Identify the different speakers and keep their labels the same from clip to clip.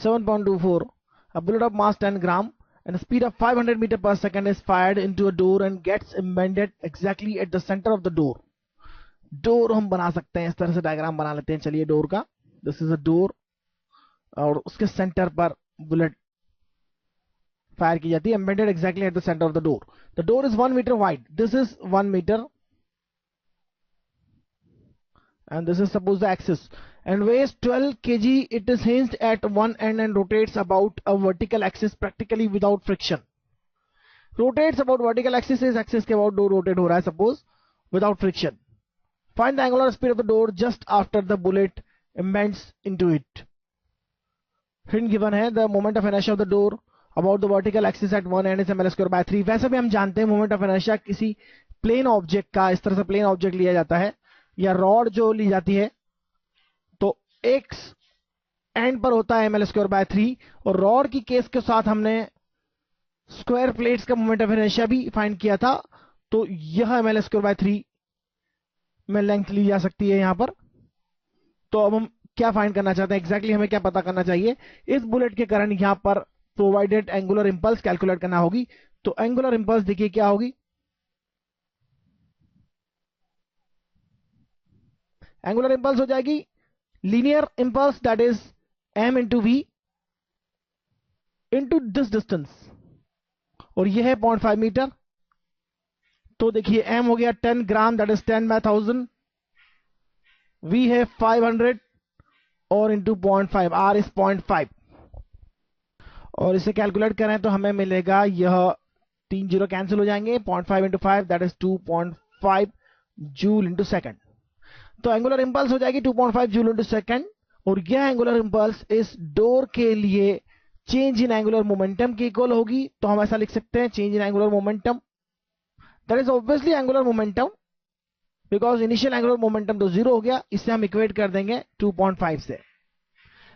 Speaker 1: 7.24. A bullet of mass 10 gram and a speed of 500 meter per second is fired into a door and gets embedded exactly at the center of the door. Door हम बना सकते हैं, इस तरह से diagram बना लेते हैं. चलिए डोर का, दिस इज अ डोर और उसके सेंटर पर बुलेट फायर की जाती है, embedded exactly at the centre of the door. The door is 1 metre wide. This is 1 metre and this is suppose the axis and weighs 12 kg. It is hinged at one end and rotates about a vertical axis practically without friction. Rotates about vertical axis is axis के about door rotate हो रहा है suppose without friction. Find the angular speed of the door just after the bullet embeds into it. Hint given है, the moment of inertia of the door about the vertical axis at one end is ml square by 3. वैसे भी हम जानते हैं moment of inertia किसी plane object का, इस तरह से प्लेन ऑब्जेक्ट लिया जाता है या रॉड जो ली जाती है तो एक्स एंड पर होता है ml स्क्वायर बाय 3 और रॉड की केस के साथ हमने स्क्वायर प्लेट्स का मोमेंट ऑफ इनर्शिया भी फाइंड किया था. तो यह ml स्क्वायर बाय 3 में लेंथ ली जा सकती है यहां पर. तो अब हम क्या फाइंड करना चाहते हैं, एग्जैक्टली हमें क्या पता करना चाहिए. इस बुलेट के कारण यहां पर प्रोवाइडेड एंगुलर इंपल्स कैलकुलेट करना होगी. तो एंगुलर इंपल्स देखिए क्या होगी. एंगुलर इंपल्स हो जाएगी linear impulse that is m into v into this distance और यह है 0.5 मीटर. तो देखिए m हो गया 10 gram that is 10 by 1000, v है 500 और इंटू 0.5, r इज 0.5 और इसे कैलकुलेट करें तो हमें मिलेगा यह 3 जीरो कैंसिल हो जाएंगे. 0.5 into 5 that is 2.5 joule into second. तो एंगुलर इंपल्स हो जाएगी 2.5 जूल इंटू सेकेंड और यह एंगुलर इंपल्स इस डोर के लिए चेंज इन एंगुलर मोमेंटम की इक्वल होगी. तो हम ऐसा लिख सकते हैं change in angular momentum that is obviously angular momentum because initial angular momentum तो जीरो हो गया. इससे हम इक्वेट कर देंगे 2.5 से.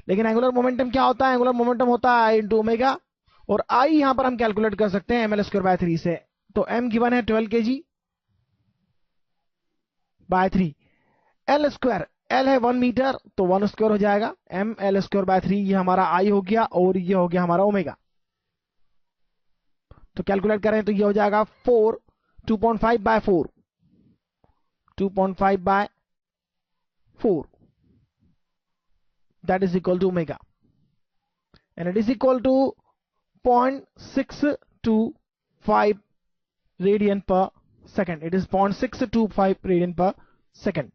Speaker 1: लेकिन एंगुलर मोमेंटम क्या होता है, एंगुलर मोमेंटम होता है आई इंटू ओमेगा और आई यहां पर हम कैलकुलेट कर सकते हैं ml स्क्वायर बाय 3 से. तो m गिवन है 12 kg by 3. L square, L है 1 मीटर तो 1 स्क्वायर हो जाएगा. एम एल स्क्वायर बाय 3 ये हमारा आई हो गया और ये हो गया हमारा ओमेगा. तो कैलकुलेट करें तो ये हो जाएगा 4 2.5 by 4 2.5 by 4 that is equal to omega and it is equal to 0.625 radian per second. It is 0.625 radian per second.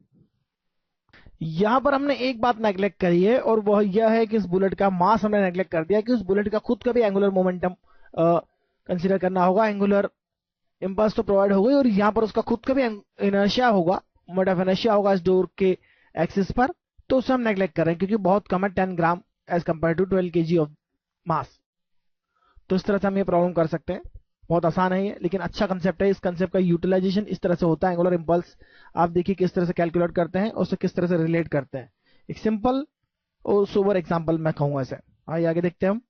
Speaker 1: यहां पर हमने एक बात नेग्लेक्ट करी है और वह यह है कि इस बुलेट का मास हमने नेग्लेक्ट कर दिया कि उस बुलेट का खुद का भी एंगुलर मोमेंटम कंसीडर करना होगा. एंगुलर इंपल्स तो प्रोवाइड हो गई और यहां पर उसका खुद का भी इनर्शिया होगा, मोमेंट ऑफ इनर्शिया होगा इस डोर के एक्सिस पर. तो उसे हम नेग्लेक्ट कर रहे हैं क्योंकि बहुत कम है 10 gram as compare to 12 kg of mass. तो इस तरह से हम ये प्रॉब्लम कर सकते हैं. बहुत आसान है ये लेकिन अच्छा कंसेप्ट है. इस कंसेप्ट का यूटिलाइजेशन इस तरह से होता है. एंगुलर इंपल्स आप देखिए किस तरह से कैलकुलेट करते हैं और उसे किस तरह से रिलेट करते हैं. एक सिंपल और सोबर एग्जांपल मैं कहूंगा इसे. आइए आगे देखते हैं हम.